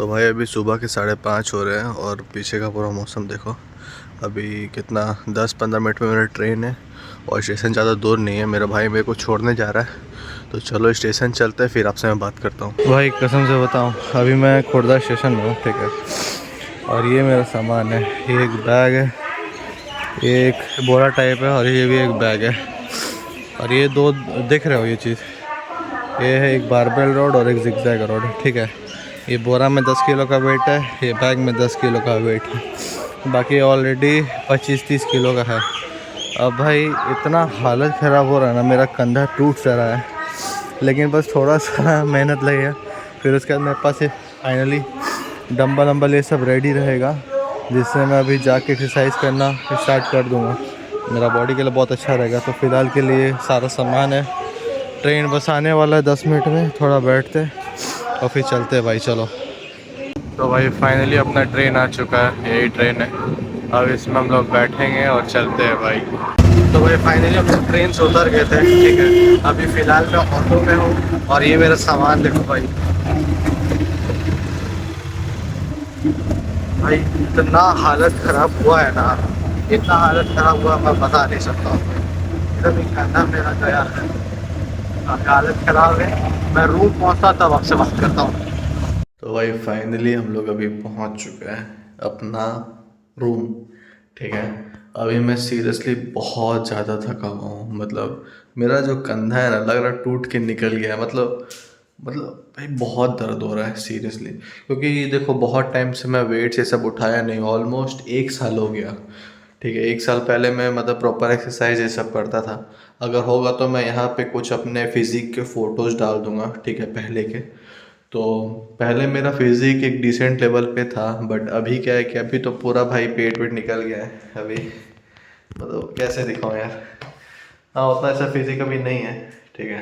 तो भाई अभी सुबह के 5:30 हो रहे हैं और पीछे का पूरा मौसम देखो। अभी कितना 10-15 मिनट में मेरा ट्रेन है और स्टेशन ज़्यादा दूर नहीं है। मेरा भाई मेरे को छोड़ने जा रहा है, तो चलो स्टेशन चलते हैं, फिर आपसे मैं बात करता हूँ। भाई कसम से बताऊँ, अभी मैं खुर्दा स्टेशन में हूँ, ठीक है। और ये मेरा सामान है, ये एक बैग है, ये एक बोरा टाइप है और ये भी एक बैग है। और ये दो दिख रहे हो ये चीज़, ये है एक बारबेल रोड और एक जिगजैग रोड, ठीक है। ये बोरा में 10 किलो का वेट है, ये बैग में 10 किलो का वेट है, बाकी ऑलरेडी 25-30 किलो का है। अब भाई इतना हालत ख़राब हो रहा है ना, मेरा कंधा टूट सा रहा है, लेकिन बस थोड़ा सा मेहनत लगेगा, फिर उसके बाद मेरे पास फाइनली डंबल वम्बल ये सब रेडी रहेगा, जिससे मैं अभी जाके एक्सरसाइज करना स्टार्ट कर दूँगा। मेरा बॉडी के लिए बहुत अच्छा रहेगा। तो फ़िलहाल के लिए सारा सामान है, ट्रेन बस आने वाला है 10 मिनट में, थोड़ा बैठते और फिर चलते हैं भाई, चलो। तो भाई फाइनली अपना ट्रेन आ चुका है, यही ट्रेन है। अब इसमें हम लोग बैठेंगे और चलते हैं भाई। तो भाई फाइनली हम लोग ट्रेन से उतर गए थे, ठीक है। अभी फ़िलहाल मैं ऑटो में हूँ और ये मेरा सामान देखो भाई। भाई इतना हालत ख़राब हुआ है ना, इतना हालत ख़राब हुआ मैं बता नहीं सकता हूँ। इधर भी कहना मेरा गया है, हालत ख़राब है। मैं रूम पहुँचता तब आपसे बात करता हूँ। तो भाई फाइनली हम लोग अभी पहुँच चुके हैं अपना रूम, ठीक है। अभी मैं सीरियसली बहुत ज़्यादा थका हुआ हूँ। मतलब मेरा जो कंधा है ना, लग रहा टूट के निकल गया है। मतलब भाई बहुत दर्द हो रहा है सीरियसली, क्योंकि ये देखो बहुत टाइम से मैं वेट से सब उठाया नहीं, ऑलमोस्ट 1 साल हो गया, ठीक है। 1 साल पहले मैं मतलब प्रॉपर एक्सरसाइज ये सब करता था। अगर होगा तो मैं यहाँ पे कुछ अपने फिज़िक के फ़ोटोज़ डाल दूँगा, ठीक है, पहले के। तो पहले मेरा फिज़िक एक डिसेंट लेवल पे था, बट अभी क्या है कि अभी तो पूरा भाई पेट वेट निकल गया है अभी। मतलब कैसे दिखाऊँ यार। हाँ, उतना ऐसा फिज़िक अभी नहीं है, ठीक है।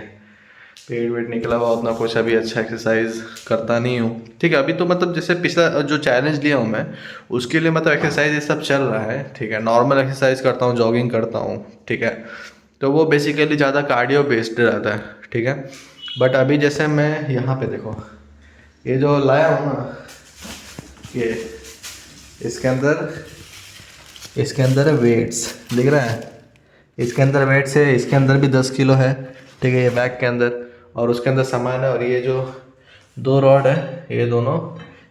पेट वेट निकला हुआ, उतना कुछ अभी अच्छा एक्सरसाइज करता नहीं हूँ, ठीक है। अभी तो मतलब जैसे पिछला जो चैलेंज लिया हूँ मैं, उसके लिए मतलब एक्सरसाइज ये सब चल रहा है, ठीक है। नॉर्मल एक्सरसाइज करता हूँ, जॉगिंग करता हूँ, ठीक है। तो वो बेसिकली ज़्यादा कार्डियो बेस्ड रहता है, ठीक है। बट अभी जैसे मैं यहाँ पे देखो, ये जो लाया हूँ ना, ये इसके अंदर है वेट्स, दिख रहा है। इसके अंदर वेट्स है, इसके अंदर भी 10 किलो है, ठीक है, ये बैग के अंदर। और उसके अंदर सामान है, और ये जो दो रॉड है, ये दोनों,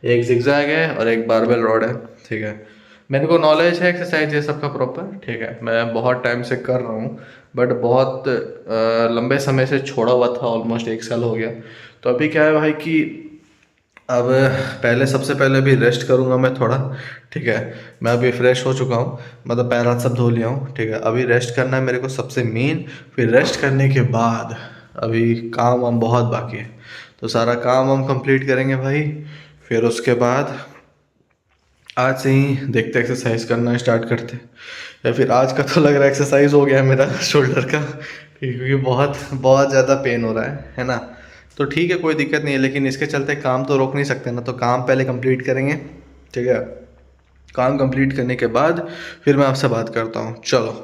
एक जिगजैग है और एक बारबेल रॉड है, ठीक है। मेरे को नॉलेज है एक्सरसाइज ये सब का प्रॉपर, ठीक है। मैं बहुत टाइम से कर रहा हूँ, बट बहुत लंबे समय से छोड़ा हुआ था, ऑलमोस्ट 1 साल हो गया। तो अभी क्या है भाई कि अब पहले सबसे पहले अभी रेस्ट करूँगा मैं थोड़ा, ठीक है। मैं अभी फ्रेश हो चुका हूँ, मतलब पैर हाथ सब धो लिया हूँ, ठीक है। अभी रेस्ट करना है मेरे को सबसे मेन। फिर रेस्ट करने के बाद अभी काम वाम बहुत बाकी है, तो सारा काम वाम कंप्लीट करेंगे भाई। फिर उसके बाद आज से ही देखते एक्सरसाइज करना स्टार्ट करते, या फिर आज का तो लग रहा है एक्सरसाइज हो गया है मेरा शोल्डर का, ठीक है, क्योंकि बहुत बहुत ज़्यादा पेन हो रहा है ना। तो ठीक है, कोई दिक्कत नहीं है, लेकिन इसके चलते काम तो रोक नहीं सकते ना, तो काम पहले कंप्लीट करेंगे, ठीक है। काम कंप्लीट करने के बाद फिर मैं आपसे बात करता हूँ, चलो।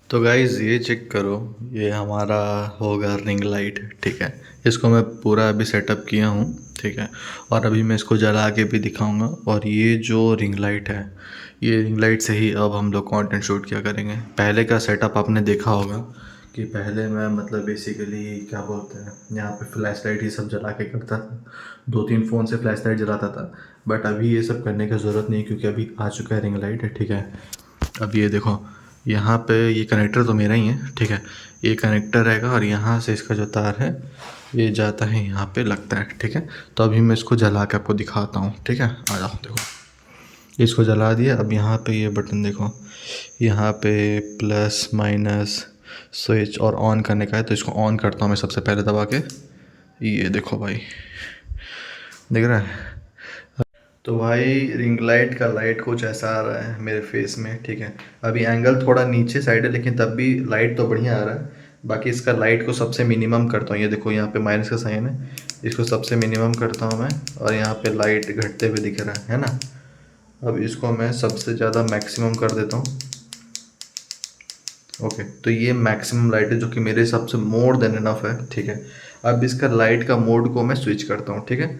तो गाइज़ ये चेक करो, ये हमारा होगा रिंग लाइट, ठीक है। इसको मैं पूरा अभी सेटअप किया हूँ, ठीक है। और अभी मैं इसको जला के भी दिखाऊंगा। और ये जो रिंग लाइट है, ये रिंग लाइट से ही अब हम लोग कंटेंट शूट किया करेंगे। पहले का सेटअप आपने देखा होगा कि पहले मैं मतलब बेसिकली क्या बोलते हैं, यहाँ पे फ्लैश लाइट ही सब जला के करता था, 2-3 फ़ोन से फ्लैश लाइट जलाता था। बट अभी ये सब करने की ज़रूरत नहीं, क्योंकि अभी आ चुका है रिंग लाइट, ठीक है। अब ये देखो, यहाँ पे ये कनेक्टर तो मेरा ही है, ठीक है। ये कनेक्टर रहेगा और यहाँ से इसका जो तार है ये जाता है, यहाँ पे लगता है, ठीक है। तो अभी मैं इसको जला के आपको दिखाता हूँ, ठीक है। आ जाओ, देखो इसको जला दिया। अब यहाँ पे ये बटन देखो, यहाँ पे प्लस माइनस स्विच और ऑन करने का है, तो इसको ऑन करता हूँ मैं सबसे पहले दबा के। ये देखो भाई, दिख रहा है। तो भाई रिंग लाइट का लाइट कुछ ऐसा आ रहा है मेरे फेस में, ठीक है। अभी एंगल थोड़ा नीचे साइड है, लेकिन तब भी लाइट तो बढ़िया आ रहा है। बाकी इसका लाइट को सबसे मिनिमम करता हूँ, ये देखो यहाँ पे माइनस का साइन है, इसको सबसे मिनिमम करता हूँ मैं, और यहाँ पे लाइट घटते हुए दिख रहा है ना। अब इसको मैं सबसे ज़्यादा मैक्सिमम कर देता हूँ। ओके, तो ये मैक्सिमम लाइट है, जो कि मेरे हिसाब से मोर देन इनफ है, ठीक है। अब इसका लाइट का मोड को मैं स्विच करता हूँ, ठीक है।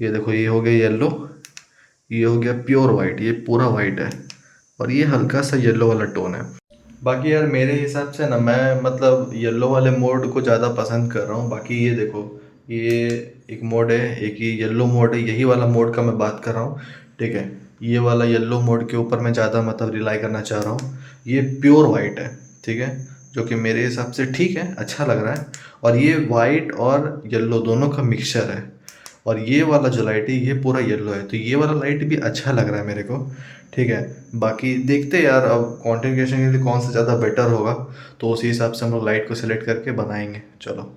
ये देखो, ये हो गया येलो, ये हो गया प्योर वाइट, ये पूरा वाइट है, और ये हल्का सा येलो वाला टोन है। बाकी यार मेरे हिसाब से ना, मैं मतलब येलो वाले मोड को ज़्यादा पसंद कर रहा हूँ। बाकी ये देखो, ये एक मोड है, एक ये येलो मोड है, यही वाला मोड का मैं बात कर रहा हूँ, ठीक है। ये वाला येलो मोड के ऊपर मैं ज़्यादा मतलब रिलाई करना चाह रहा हूँ। ये प्योर वाइट है, ठीक है, जो कि मेरे हिसाब से ठीक है, अच्छा लग रहा है। और ये वाइट और येलो दोनों का मिक्सचर है, और ये वाला जो लाइट है ये पूरा येलो है, तो ये वाला लाइट भी अच्छा लग रहा है मेरे को, ठीक है। बाकी देखते हैं यार, अब कंटेंट क्रिएशन के लिए कौन सा ज़्यादा बेटर होगा, तो उसी हिसाब से हम लोग लाइट को सिलेक्ट करके बनाएंगे। चलो,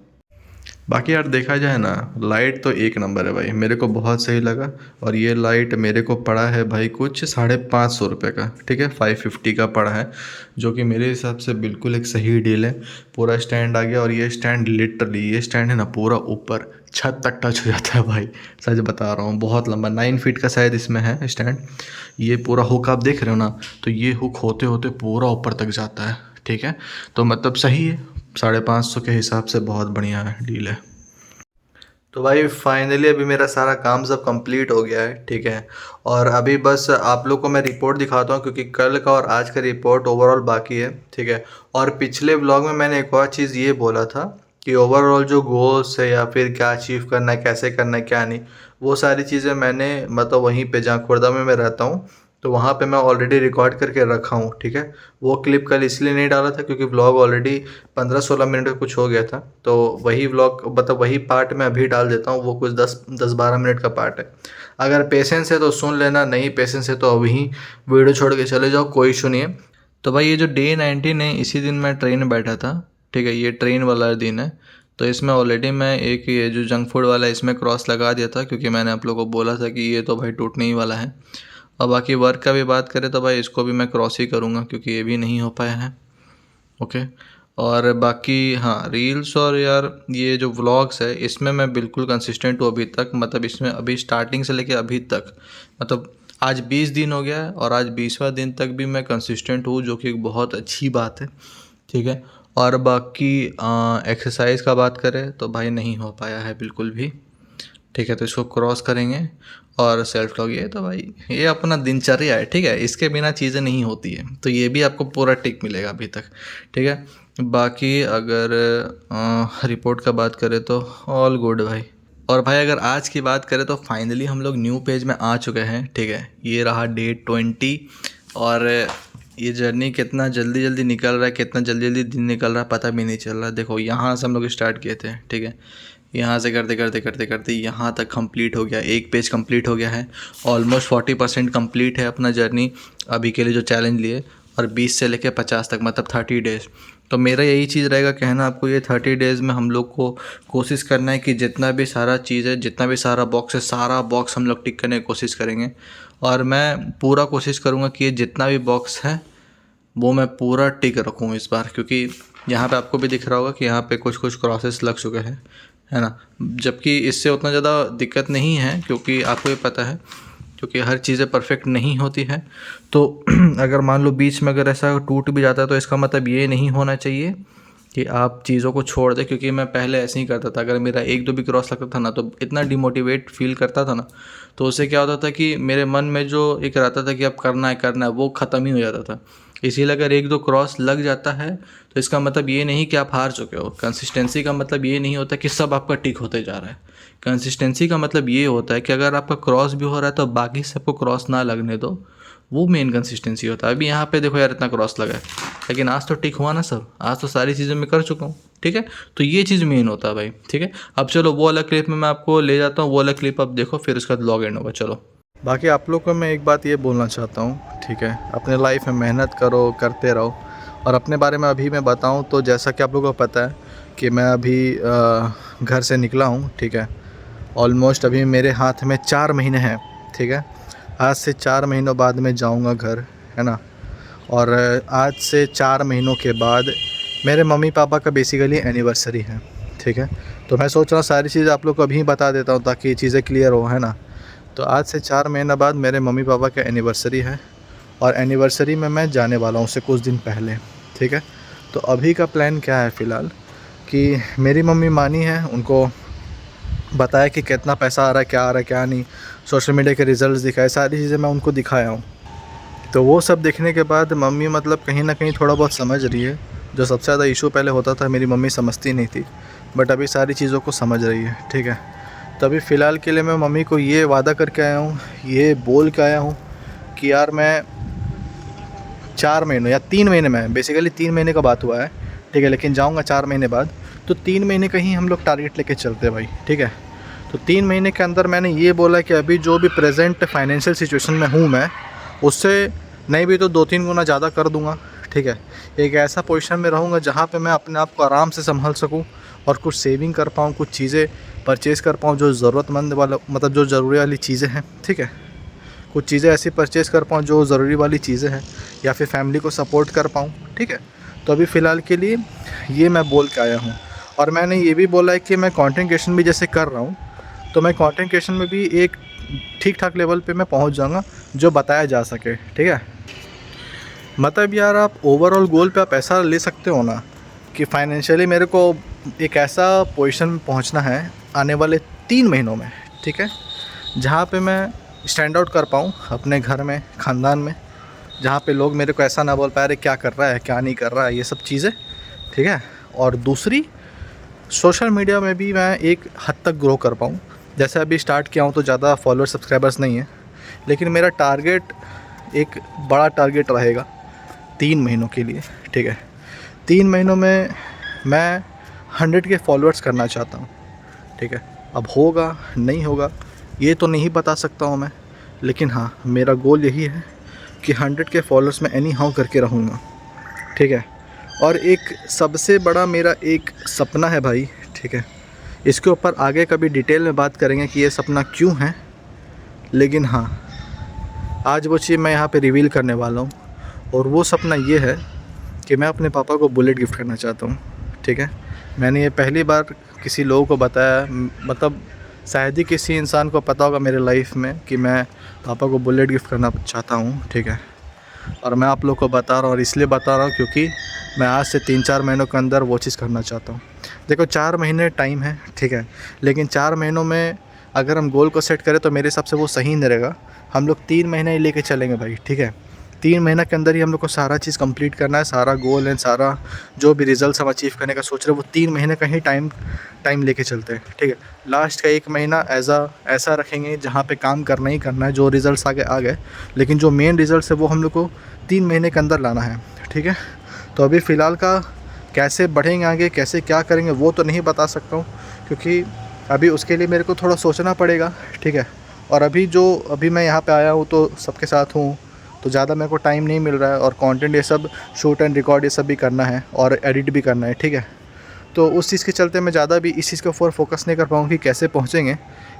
बाकी यार देखा जाए ना, लाइट तो एक नंबर है भाई, मेरे को बहुत सही लगा। और ये लाइट मेरे को पड़ा है भाई कुछ 550 रुपये का, ठीक है, 550 का पड़ा है, जो कि मेरे हिसाब से बिल्कुल एक सही डील है। पूरा स्टैंड आ गया, और ये स्टैंड लिटरली, ये स्टैंड है ना पूरा ऊपर छत तक टच हो जाता है भाई, सच बता रहा हूँ। बहुत लंबा 9 फीट का शायद इसमें है स्टैंड। ये पूरा हुक आप देख रहे हो ना, तो ये हुक होते होते पूरा ऊपर तक जाता है, ठीक है। तो मतलब सही है, 550 के हिसाब से बहुत बढ़िया डील है। तो भाई फाइनली अभी मेरा सारा काम सब कंप्लीट हो गया है, ठीक है। और अभी बस आप लोग को मैं रिपोर्ट दिखाता हूँ, क्योंकि कल का और आज का रिपोर्ट ओवरऑल बाकी है, ठीक है। और पिछले व्लॉग में मैंने एक और चीज़ ये बोला था कि ओवरऑल जो गोल्स है या फिर क्या अचीव करना है, कैसे करना है, क्या नहीं, वो सारी चीज़ें मैंने मतलब वहीं पे जहाँ खुर्दा में मैं रहता हूँ, तो वहाँ पे मैं ऑलरेडी रिकॉर्ड करके रखा हूँ, ठीक है। वो क्लिप कल इसलिए नहीं डाला था क्योंकि व्लॉग ऑलरेडी 15-16 मिनट का कुछ हो गया था, तो वही व्लॉग मतलब वही पार्ट मैं अभी डाल देता हूँ। वो कुछ 10-12 मिनट का पार्ट है। अगर पेशेंस है तो सुन लेना, नहीं पेशेंस है तो अभी वीडियो छोड़ के चले जाओ, कोई इशू नहीं है। तो भाई ये जो डे 19 है, इसी दिन मैं ट्रेन में बैठा था, ठीक है, ये ट्रेन वाला दिन है। तो इसमें ऑलरेडी मैं एक ये जो जंक फूड वाला है इसमें क्रॉस लगा दिया था, क्योंकि मैंने आप लोगों को बोला था कि ये तो भाई टूटने ही वाला है। और बाकी वर्क का भी बात करें तो भाई इसको भी मैं क्रॉस ही करूँगा, क्योंकि ये भी नहीं हो पाया है, ओके। और बाकी हाँ, रील्स और यार ये जो व्लॉग्स है इसमें मैं बिल्कुल कंसिस्टेंट हूँ अभी तक। मतलब इसमें अभी स्टार्टिंग से लेके अभी तक, मतलब आज 20 दिन हो गया है, और आज 20वां दिन तक भी मैं कंसिस्टेंट हूँ, जो कि एक बहुत अच्छी बात है, ठीक है। और बाकी एक्सरसाइज का बात करें तो भाई नहीं हो पाया है बिल्कुल भी, ठीक है। तो इसको क्रॉस करेंगे। और सेल्फ लॉग, ये तो भाई ये अपना दिनचर्या है, ठीक है, इसके बिना चीज़ें नहीं होती है, तो ये भी आपको पूरा टिक मिलेगा अभी तक, ठीक है। बाकी अगर रिपोर्ट का बात करें तो ऑल गुड भाई। और भाई अगर आज की बात करें तो फाइनली हम लोग न्यू पेज में आ चुके हैं, ठीक है। ये रहा डे 20, और ये जर्नी कितना जल्दी जल्दी निकल रहा है, कितना जल्दी जल्दी दिन निकल रहा है पता भी नहीं चल रहा। देखो यहाँ से हम लोग स्टार्ट किए थे, ठीक है, यहाँ से करते करते करते करते यहाँ तक कंप्लीट हो गया, एक पेज कंप्लीट हो गया है। ऑलमोस्ट 40% कंप्लीट है अपना जर्नी अभी के लिए जो चैलेंज लिए। और 20 से लेकर 50 तक मतलब 30 डेज़। तो मेरा यही चीज़ रहेगा कहना आपको, ये 30 डेज़ में हम लोग को कोशिश करना है कि जितना भी सारा चीज़ है, जितना भी सारा बॉक्स है, सारा बॉक्स हम लोग टिक करने की कोशिश करेंगे। और मैं पूरा कोशिश करूँगा कि ये जितना भी बॉक्स है वो मैं पूरा टिक रखूँ इस बार, क्योंकि यहाँ पे आपको भी दिख रहा होगा कि यहाँ पे कुछ कुछ क्रॉसेस लग चुके हैं, है ना। जबकि इससे उतना ज़्यादा दिक्कत नहीं है, क्योंकि आपको ये पता है, क्योंकि हर चीज़ें परफेक्ट नहीं होती है। तो अगर मान लो बीच में अगर ऐसा टूट भी जाता है, तो इसका मतलब ये नहीं होना चाहिए कि आप चीज़ों को छोड़ दें। क्योंकि मैं पहले ऐसे ही करता था, अगर मेरा 1-2 भी क्रॉस लगता था ना, तो इतना डिमोटिवेट फील करता था ना, तो उससे क्या होता था कि मेरे मन में जो एक रहता था कि अब करना है वो ख़त्म ही हो जाता था। इसीलिए अगर 1-2 क्रॉस लग जाता है तो इसका मतलब ये नहीं कि आप हार चुके हो। कंसिस्टेंसी का मतलब ये नहीं होता कि सब आपका टिक होते जा रहा है। कंसिस्टेंसी का मतलब ये होता है कि अगर आपका क्रॉस भी हो रहा है तो बाकी सबको क्रॉस ना लगने दो, वो मेन कंसिस्टेंसी होता है। अभी यहाँ पे देखो यार इतना क्रॉस लगा है, लेकिन आज तो टिक हुआ ना सब, आज तो सारी चीज़ें मैं कर चुका हूँ, ठीक है। तो ये चीज़ मेन होता है भाई, ठीक है। अब चलो वो वाला क्लिप में मैं आपको ले जाता हूँ, वो वाला क्लिप आप देखो, फिर उसका ब्लॉग एंड होगा। चलो, बाकी आप लोग को मैं एक बात ये बोलना चाहता हूँ, ठीक है, अपने लाइफ में मेहनत करो, करते रहो। और अपने बारे में अभी मैं बताऊँ तो जैसा कि आप लोगों को पता है कि मैं अभी घर से निकला हूँ, ठीक है। ऑलमोस्ट अभी मेरे हाथ में 4 महीने हैं, ठीक है। आज से 4 महीनों बाद मैं जाऊँगा घर, है ना। और आज से 4 महीनों के बाद मेरे मम्मी पापा का बेसिकली एनिवर्सरी है, ठीक है। तो मैं सोच रहा हूँ सारी चीज़ आप लोग को अभी बता देता हूँ ताकि चीज़ें क्लियर हो, है ना। तो आज से 4 महीना बाद मेरे मम्मी पापा का एनिवर्सरी है, और एनिवर्सरी में मैं जाने वाला हूँ उससे कुछ दिन पहले, ठीक है। तो अभी का प्लान क्या है फ़िलहाल कि मेरी मम्मी मानी है, उनको बताया कि कितना पैसा आ रहा है, क्या आ रहा है, क्या नहीं, सोशल मीडिया के रिज़ल्ट्स दिखाए, सारी चीज़ें मैं उनको दिखाया हूँ। तो वो सब देखने के बाद मम्मी मतलब कहीं न कहीं थोड़ा बहुत समझ रही है। जो सबसे ज़्यादा इशू पहले होता था, मेरी मम्मी समझती नहीं थी, बट अभी सारी चीज़ों को समझ रही है, ठीक है। तो अभी फ़िलहाल के लिए मैं मम्मी को ये वादा करके आया हूँ, ये बोल के आया हूँ कि यार मैं 4 महीनों या 3 महीने में, बेसिकली 3 महीने का बात हुआ है, ठीक है, लेकिन जाऊँगा 4 महीने बाद। तो 3 महीने का ही हम लोग टारगेट लेके चलते हैं भाई, ठीक है। तो 3 महीने के अंदर मैंने ये बोला कि अभी जो भी प्रेजेंट फाइनेंशियल सिचुएशन में हूँ मैं, उससे नहीं भी तो 2-3 गुना ज़्यादा कर दूँगा, ठीक है। एक ऐसा पोजीशन में रहूँगा जहाँ पे मैं अपने आप को आराम से संभाल सकूँ और कुछ सेविंग कर पाऊँ, कुछ चीज़ें परचेज़ कर पाऊँ जो ज़रूरतमंद वाला, मतलब जो ज़रूरी वाली चीज़ें हैं, ठीक है। कुछ चीज़ें ऐसी परचेज़ कर पाऊँ जो ज़रूरी वाली चीज़ें हैं, या फिर फैमिली को सपोर्ट कर पाऊँ, ठीक है। तो अभी फ़िलहाल के लिए ये मैं बोल के आया हूँ। और मैंने ये भी बोला है कि मैं कंटेंट क्रिएशन भी जैसे कर रहा हूँ, तो मैं कंटेंट क्रिएशन में भी एक ठीक ठाक लेवल पे मैं पहुँच जाऊँगा जो बताया जा सके, ठीक है। मतलब यार आप ओवरऑल गोल पे आप ऐसा ले सकते हो ना कि फाइनेंशियली मेरे को एक ऐसा पोजीशन में पहुंचना है आने वाले 3 महीनों में, ठीक है, जहां पे मैं स्टैंड आउट कर पाऊँ अपने घर में, ख़ानदान में, जहाँ पे लोग मेरे को ऐसा ना बोल पाए अरे क्या कर रहा है, क्या नहीं कर रहा है, ये सब चीज़ें, ठीक है। और दूसरी, सोशल मीडिया में भी मैं एक हद तक ग्रो कर पाऊँ। जैसे अभी स्टार्ट किया हूँ तो ज़्यादा फॉलोअर सब्सक्राइबर्स नहीं है, लेकिन मेरा टारगेट एक बड़ा टारगेट रहेगा 3 महीनों के लिए, ठीक है। 3 महीनों में मैं 100 के फॉलोअर्स करना चाहता हूँ, ठीक है। अब होगा नहीं होगा ये तो नहीं बता सकता हूँ मैं, लेकिन हाँ मेरा गोल यही है कि 100 के फॉलोअर्स मैं एनी हाउ करके रहूँगा, ठीक है। और एक सबसे बड़ा मेरा एक सपना है भाई, ठीक है। इसके ऊपर आगे कभी डिटेल में बात करेंगे कि ये सपना क्यों है, लेकिन हाँ आज वो चीज़ मैं यहाँ पे रिवील करने वाला हूँ। और वो सपना ये है कि मैं अपने पापा को बुलेट गिफ्ट करना चाहता हूँ, ठीक है। मैंने ये पहली बार किसी लोगों को बताया, मतलब शायद ही किसी इंसान को पता होगा मेरे लाइफ में कि मैं पापा को बुलेट गिफ्ट करना चाहता हूँ, ठीक है। और मैं आप लोग को बता रहा हूँ, और इसलिए बता रहा हूँ क्योंकि मैं आज से 3-4 महीनों के अंदर वो चीज़ करना चाहता हूँ। देखो 4 महीने टाइम है, ठीक है, लेकिन 4 महीनों में अगर हम गोल को सेट करें तो मेरे हिसाब से वो सही नहीं रहेगा। हम लोग 3 महीने ही लेके चलेंगे भाई, ठीक है। 3 महीने के अंदर ही हम लोग को सारा चीज़ कंप्लीट करना है, सारा गोल एंड सारा जो भी रिजल्ट्स हम अचीव करने का सोच रहे हैं वो 3 महीने का ही टाइम लेके चलते हैं, ठीक है। लास्ट का 1 महीना ऐसा रखेंगे जहाँ पे काम करना ही करना है, जो रिज़ल्ट्स आगे आ गए, लेकिन जो मेन रिज़ल्ट्स है वो हम लोग को 3 महीने के अंदर लाना है, ठीक है। तो अभी फ़िलहाल का कैसे बढ़ेंगे आगे, कैसे क्या करेंगे वो तो नहीं बता सकता हूँ, क्योंकि अभी उसके लिए मेरे को थोड़ा सोचना पड़ेगा, ठीक है। और अभी मैं यहाँ पे आया हूँ तो सबके साथ हूँ, तो ज़्यादा मेरे को टाइम नहीं मिल रहा है, और कंटेंट ये सब शूट एंड रिकॉर्ड ये सब भी करना है और एडिट भी करना है, ठीक है। तो उस चीज़ के चलते मैं ज़्यादा भी इस चीज़ के ऊपर फोकस नहीं कर पाऊँगा कि कैसे पहुँचेंगे,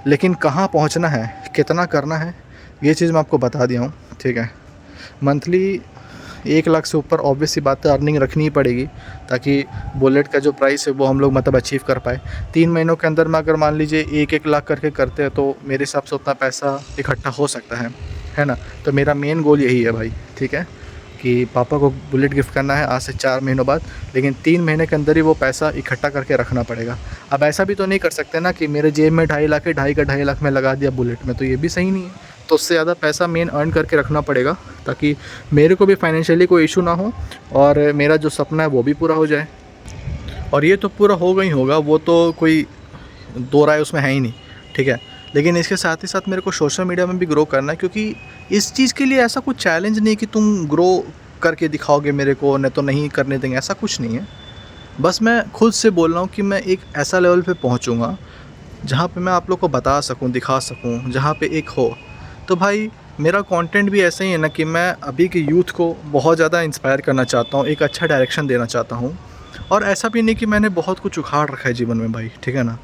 लेकिन कहाँ पहुँचना है, कितना करना है, ये चीज़ मैं आपको बता दिया हूँ, ठीक है। मंथली 1 लाख से ऊपर ऑब्वियस सी बात है अर्निंग रखनी ही पड़ेगी, ताकि बुलेट का जो प्राइस है वो हम लोग मतलब अचीव कर पाए। 3 महीनों के अंदर में अगर मान लीजिए 1-1 लाख करके करते हैं तो मेरे हिसाब से उतना पैसा इकट्ठा हो सकता है ना। तो मेरा मेन गोल यही है भाई, ठीक है, कि पापा को बुलेट गिफ्ट करना है आज से 4 महीनों बाद, लेकिन 3 महीने के अंदर ही वो पैसा इकट्ठा करके रखना पड़ेगा। अब ऐसा भी तो नहीं कर सकते ना कि मेरे जेब में 2.5 लाख है, 2.5 का 2.5 लाख में लगा दिया बुलेट में, तो ये भी सही नहीं है। तो उससे ज़्यादा पैसा मेन अर्न करके रखना पड़ेगा, ताकि मेरे को भी फाइनेंशियली कोई इशू ना हो और मेरा जो सपना है वो भी पूरा हो जाए। और ये तो पूरा होगा ही होगा, वो तो कोई दो राय उसमें है ही नहीं, ठीक है। लेकिन इसके साथ ही साथ मेरे को सोशल मीडिया में भी ग्रो करना है, क्योंकि इस चीज़ के लिए ऐसा कुछ चैलेंज नहीं कि तुम ग्रो करके दिखाओगे मेरे को, नहीं तो नहीं करने देंगे, ऐसा कुछ नहीं है। बस मैं खुद से बोल रहा हूँ कि मैं एक ऐसा लेवल पे पहुँचूँगा जहाँ पे मैं आप लोग को बता सकूँ, दिखा सकूँ, जहाँ पे एक हो। तो भाई मेरा कंटेंट भी ऐसा ही है ना कि मैं अभी के यूथ को बहुत ज़्यादा इंस्पायर करना चाहता हूँ, एक अच्छा डायरेक्शन देना चाहता हूँ। और ऐसा भी नहीं कि मैंने बहुत कुछ उखाड़ रखा है जीवन में भाई, ठीक है ना,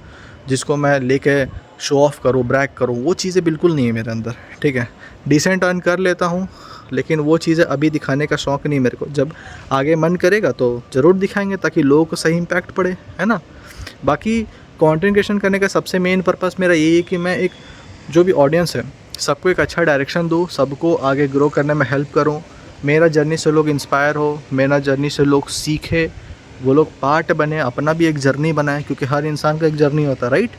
जिसको मैं लेके शो ऑफ़ करूँ, ब्रैग करूँ, वो चीज़ें बिल्कुल नहीं है मेरे अंदर, ठीक है। डिसेंट अर्न कर लेता हूँ, लेकिन वो चीज़ें अभी दिखाने का शौक़ नहीं मेरे को। जब आगे मन करेगा तो ज़रूर दिखाएँगे, ताकि लोगों को सही इम्पैक्ट पड़े, है ना। बाकी कंटेंट क्रिएशन करने का सबसे मेन पर्पस मेरा यही है कि मैं एक जो भी ऑडियंस है सबको एक अच्छा डायरेक्शन दूँ, सबको आगे ग्रो करने में हेल्प करूँ। मेरा जर्नी से लोग इंस्पायर हो, मेरा जर्नी से लोग सीखे, वो लोग पार्ट बने, अपना भी एक जर्नी बनाएं, क्योंकि हर इंसान का एक जर्नी होता है, राइट।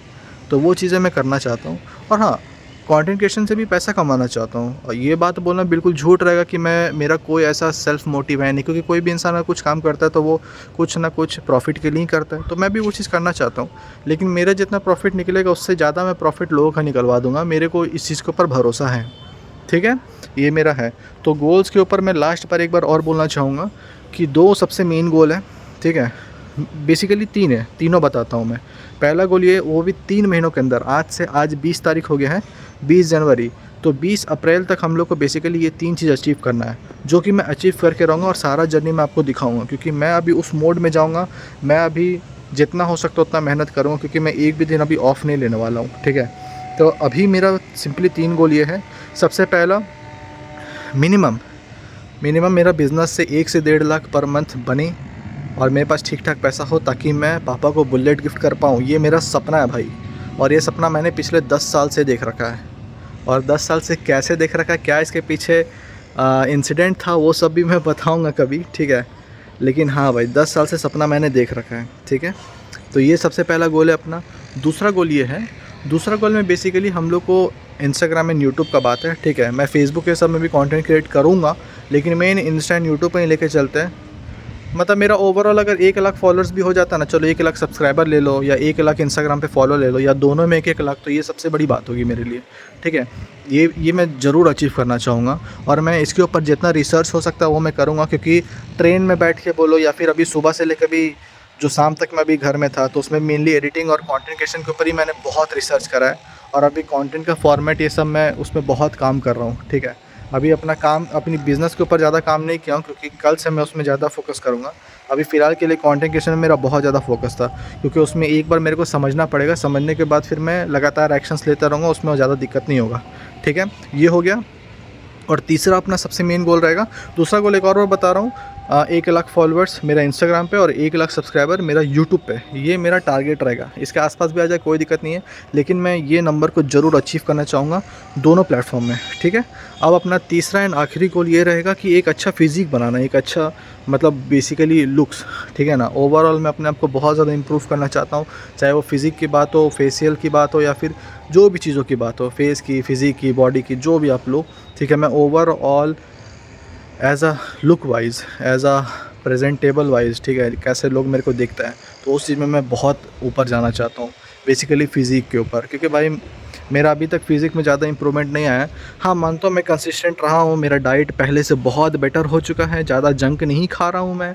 तो वो चीज़ें मैं करना चाहता हूँ। और हाँ, कंटेंट क्रिएशन से भी पैसा कमाना चाहता हूँ, और ये बात बोलना बिल्कुल झूठ रहेगा कि मेरा कोई ऐसा सेल्फ मोटिव है नहीं, क्योंकि कोई भी इंसान अगर कुछ काम करता है तो वो कुछ ना कुछ प्रॉफिट के लिए ही करता है। तो मैं भी वो चीज़ करना चाहता हूँ, लेकिन मेरा जितना प्रॉफिट निकलेगा उससे ज़्यादा मैं प्रॉफिट लोगों का निकलवा दूंगा। मेरे को इस चीज़ के ऊपर भरोसा है, ठीक है, ये मेरा है। तो गोल्स के ऊपर मैं लास्ट पर एक बार और बोलना चाहूँगा कि 2 सबसे मेन गोल है, ठीक है, बेसिकली 3 है, तीनों बताता हूँ मैं। पहला गोल ये, वो भी 3 महीनों के अंदर, आज 20 तारीख हो गया है, 20 जनवरी, तो 20 अप्रैल तक हम लोग को बेसिकली ये 3 चीज़ अचीव करना है, जो कि मैं अचीव करके रहूँगा और सारा जर्नी मैं आपको दिखाऊँगा, क्योंकि मैं अभी उस मोड में जाऊँगा। मैं अभी जितना हो सकता है उतना मेहनत करूँगा, क्योंकि मैं एक भी दिन अभी ऑफ नहीं लेने वाला हूँ, ठीक है। तो अभी मेरा सिंपली 3 गोल ये है। सबसे पहला, मिनिमम मेरा बिज़नेस से 1 से 1.5 लाख पर मंथ बने और मेरे पास ठीक ठाक पैसा हो, ताकि मैं पापा को बुलेट गिफ्ट कर पाऊँ। ये मेरा सपना है भाई, और ये सपना मैंने पिछले 10 साल से देख रखा है। और 10 साल से कैसे देख रखा है, क्या इसके पीछे इंसिडेंट था, वो सब भी मैं बताऊँगा कभी, ठीक है। लेकिन हाँ भाई, 10 साल से सपना मैंने देख रखा है, ठीक है। तो ये सबसे पहला गोल है अपना। दूसरा गोल ये है, दूसरा गोल में बेसिकली हम लोग को इंस्टाग्राम एंड यूट्यूब का बात है, ठीक है। मैं फेसबुक के सब में भी कंटेंट क्रिएट करूँगा, लेकिन मेन इंस्टा एंड यूट्यूब पे ही लेके चलते हैं। मतलब मेरा ओवरऑल अगर 1 लाख फॉलोअर्स भी हो जाता ना, चलो 1 लाख सब्सक्राइबर ले लो, या 1 लाख इंस्टाग्राम पे फॉलो ले लो, या दोनों में 1-1 लाख, तो ये सबसे बड़ी बात होगी मेरे लिए, ठीक है। ये मैं ज़रूर अचीव करना चाहूँगा, और मैं इसके ऊपर जितना रिसर्च हो सकता है वो मैं करूँगा, क्योंकि ट्रेन में बैठ के बोलो, या फिर अभी सुबह से लेकर भी जो शाम तक मैं अभी घर में था, तो उसमें मेनली एडिटिंग और कंटेंट क्रिएशन के ऊपर ही मैंने बहुत रिसर्च करा है। और अभी कंटेंट का फॉर्मेट ये सब मैं उसमें बहुत काम कर रहा हूँ, ठीक है। अभी अपना काम, अपनी बिज़नेस के ऊपर ज़्यादा काम नहीं किया हूँ, क्योंकि कल से मैं उसमें ज़्यादा फोकस करूँगा। अभी फ़िलहाल के लिए कंटेंट क्रिएशन में मेरा बहुत ज़्यादा फोकस था, क्योंकि उसमें एक बार मेरे को समझना पड़ेगा, समझने के बाद फिर मैं लगातार एक्शंस लेता रहूँगा, उसमें ज़्यादा दिक्कत नहीं होगा, ठीक है। ये हो गया। और तीसरा अपना सबसे मेन गोल रहेगा, दूसरा गोल एक और मैं बता रहा हूँ, 1 लाख फॉलोअर्स मेरा इंस्टाग्राम पे और 1 लाख सब्सक्राइबर मेरा यूट्यूब पे, ये मेरा टारगेट रहेगा। इसके आसपास भी आ जाए कोई दिक्कत नहीं है, लेकिन मैं ये नंबर को ज़रूर अचीव करना चाहूँगा दोनों प्लेटफॉर्म में, ठीक है। अब अपना तीसरा एंड आखिरी गोल ये रहेगा कि एक अच्छा फिज़िक बनाना, एक अच्छा, मतलब बेसिकली लुक्स, ठीक है ना। ओवरऑल मैं अपने आप को बहुत ज़्यादा इंप्रूव करना चाहता हूँ, चाहे वो फिज़िक की बात हो, फेशियल की बात हो, या फिर जो भी चीज़ों की बात हो, फेस की, फिज़िक की, बॉडी की, जो भी आप लो, ठीक है। मैं overall as a look wise, as a presentable wise, ठीक है, कैसे लोग मेरे को देखते हैं, तो उस चीज़ में मैं बहुत ऊपर जाना चाहता हूँ, बेसिकली फ़िज़िक के ऊपर। क्योंकि भाई मेरा अभी तक फ़िज़िक में ज़्यादा इंप्रूवमेंट नहीं आया है। हाँ, मानता हूँ मैं कंसिस्टेंट रहा हूँ, मेरा डाइट पहले से बहुत बेटर हो चुका है, ज़्यादा जंक नहीं खा रहा हूँ मैं,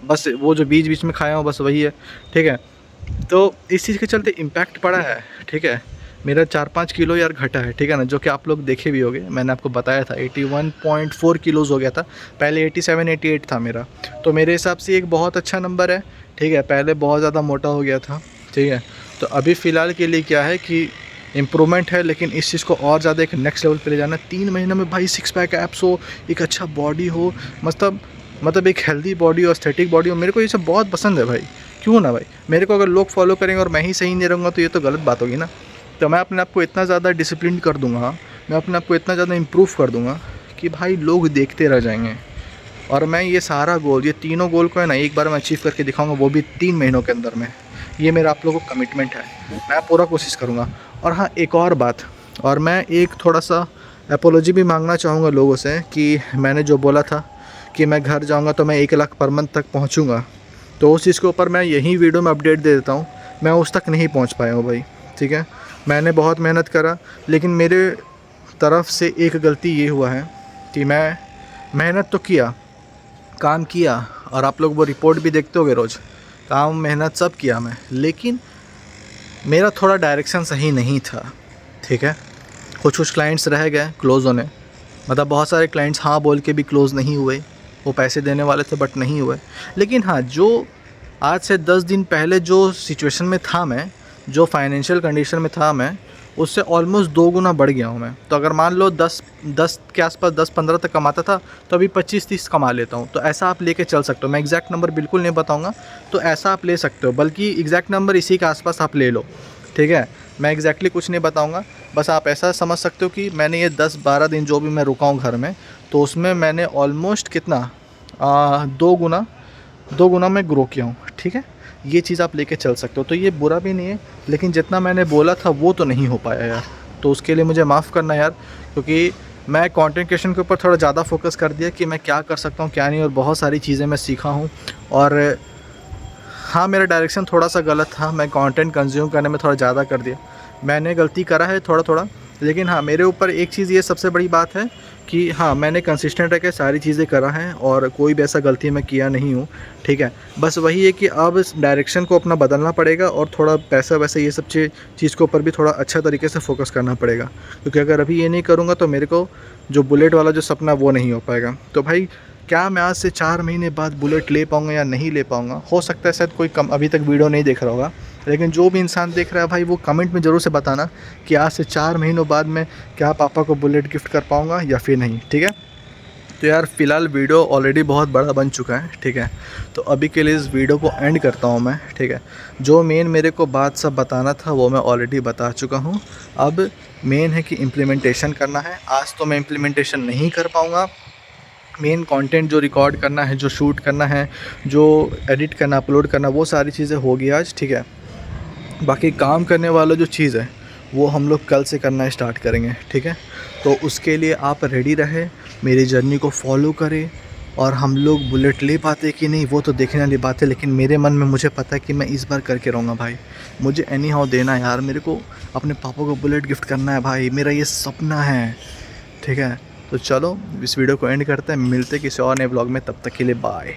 बस वो जो बीच बीच में खाया हूँ बस वही है, ठीक है। तो इस चीज़ के चलते इम्पैक्ट पड़ा है, ठीक है। मेरा 4-5 किलो यार घटा है, ठीक है ना, जो कि आप लोग देखे भी होंगे, मैंने आपको बताया था 81.4 किलोज़ हो गया था, पहले 87-88 था मेरा। तो मेरे हिसाब से एक बहुत अच्छा नंबर है, ठीक है। पहले बहुत ज़्यादा मोटा हो गया था, ठीक है। तो अभी फ़िलहाल के लिए क्या है कि इम्प्रूवमेंट है, लेकिन इस चीज़ को और ज़्यादा एक नेक्स्ट लेवल पे ले जाना है। 3 महीने में भाई 6 पैक एब्स हो, एक अच्छा बॉडी हो, मतलब एक हेल्दी बॉडी और एस्थेटिक बॉडी हो। मेरे को ये सब बहुत पसंद है भाई, क्यों ना भाई। मेरे को अगर लोग फॉलो करेंगे और मैं ही सही नहीं रहूँगा तो ये तो गलत बात होगी ना। तो मैं अपने आप को इतना ज़्यादा डिसिप्लिन कर दूँगा, मैं अपने आप को इतना ज़्यादा इम्प्रूव कर दूँगा कि भाई लोग देखते रह जाएंगे। और मैं ये सारा गोल, ये तीनों गोल को है ना एक बार मैं अचीव करके दिखाऊंगा, वो भी 3 महीनों के अंदर में। ये मेरा आप लोगों को कमिटमेंट है, मैं पूरा कोशिश करूँगा। और हाँ, एक और बात, और मैं एक थोड़ा सा एपोलॉजी भी मांगना चाहूँगा लोगों से, कि मैंने जो बोला था कि मैं घर जाऊँगा तो मैं 1 लाख पर मंथ तक पहुँचूँगा, तो उस चीज़ के ऊपर मैं यही वीडियो में अपडेट दे देता हूँ, मैं उस तक नहीं पहुँच पाया हूँ भाई, ठीक है। मैंने बहुत मेहनत करा, लेकिन मेरे तरफ से एक गलती ये हुआ है कि मैं मेहनत तो किया, काम किया, और आप लोग वो रिपोर्ट भी देखते होगे रोज़, काम मेहनत सब किया मैं, लेकिन मेरा थोड़ा डायरेक्शन सही नहीं था, ठीक है। कुछ क्लाइंट्स रह गए क्लोज़ होने, मतलब बहुत सारे क्लाइंट्स हाँ बोल के भी क्लोज़ नहीं हुए, वो पैसे देने वाले थे बट नहीं हुए। लेकिन हाँ, जो आज से 10 दिन पहले जो सिचुएशन में था मैं, जो फाइनेंशियल कंडीशन में था मैं, उससे ऑलमोस्ट 2 गुना बढ़ गया हूँ मैं। तो अगर मान लो 10 के आसपास, 10-15 तक कमाता था, तो अभी 25-30 कमा लेता हूँ। तो ऐसा आप लेके चल सकते हो, मैं एग्जैक्ट नंबर बिल्कुल नहीं बताऊँगा, तो ऐसा आप ले सकते हो, बल्कि एग्जैक्ट नंबर इसी के आसपास आप ले लो, ठीक है। मैं एग्जैक्टली कुछ नहीं बताऊँगा, बस आप ऐसा समझ सकते हो कि मैंने ये 10-12 दिन जो भी मैं रुका हूँ घर में, तो उसमें मैंने ऑलमोस्ट कितना 2 गुना मैं ग्रो किया हूँ, ठीक है। ये चीज़ आप लेके चल सकते हो। तो ये बुरा भी नहीं है, लेकिन जितना मैंने बोला था वो तो नहीं हो पाया यार, तो उसके लिए मुझे माफ़ करना यार, क्योंकि मैं कंटेंट क्रिएशन के ऊपर थोड़ा ज़्यादा फोकस कर दिया कि मैं क्या कर सकता हूँ क्या नहीं, और बहुत सारी चीज़ें मैं सीखा हूँ। और हाँ, मेरा डायरेक्शन थोड़ा-सा गलत था, मैं कंटेंट कंज़्यूम करने में थोड़ा ज़्यादा कर दिया। मैंने गलती करा है थोड़ा-थोड़ा, लेकिन हाँ, मेरे ऊपर एक चीज़ ये सबसे बड़ी बात है कि हाँ, मैंने कंसिस्टेंट रह के सारी चीज़ें करा हैं और कोई भी ऐसा गलती मैं किया नहीं हूँ, ठीक है। बस वही है कि अब इस डायरेक्शन को अपना बदलना पड़ेगा और थोड़ा पैसा-वैसा ये सब चीज़ के ऊपर भी थोड़ा अच्छा तरीके से फ़ोकस करना पड़ेगा। क्योंकि अगर अभी ये नहीं करूँगा तो मेरे को जो बुलेट वाला जो सपना वो नहीं हो पाएगा। तो भाई, क्या मैं आज से 4 महीने बाद बुलेट ले पाऊँगा या नहीं ले पाऊँगा? हो सकता है शायद कोई कम अभी तक वीडियो नहीं देख रहा होगा, लेकिन जो भी इंसान देख रहा है भाई, वो कमेंट में ज़रूर से बताना कि आज से 4 महीनों बाद मैं क्या पापा को बुलेट गिफ्ट कर पाऊँगा या फिर नहीं, ठीक है? तो यार फ़िलहाल वीडियो ऑलरेडी बहुत बड़ा बन चुका है, ठीक है? तो अभी के लिए इस वीडियो को एंड करता हूँ मैं, ठीक है? जो मेन मेरे को बात सब बताना था वो मैं ऑलरेडी बता चुका हूँ। अब मेन है कि इम्प्लीमेंटेशन करना है। आज तो मैं इम्प्लीमेंटेशन नहीं कर पाऊँगा। मेन कंटेंट जो रिकॉर्ड करना है, जो शूट करना है, जो एडिट करना, अपलोड करना, वो सारी चीज़ें होगी आज, ठीक है। बाकी काम करने वाला जो चीज़ है वो हम लोग कल से करना स्टार्ट करेंगे, ठीक है। तो उसके लिए आप रेडी रहें, मेरी जर्नी को फॉलो करें, और हम लोग बुलेट ले पाते कि नहीं वो तो देखने वाली बात है, लेकिन मेरे मन में मुझे पता है कि मैं इस बार करके रहूँगा भाई। मुझे एनी हाउ देना है यार, मेरे को अपने पापा को बुलेट गिफ्ट करना है भाई, मेरा ये सपना है, ठीक है। तो चलो इस वीडियो को एंड करते हैं, मिलते हैं किसी और नए ब्लॉग में, तब तक के लिए बाय।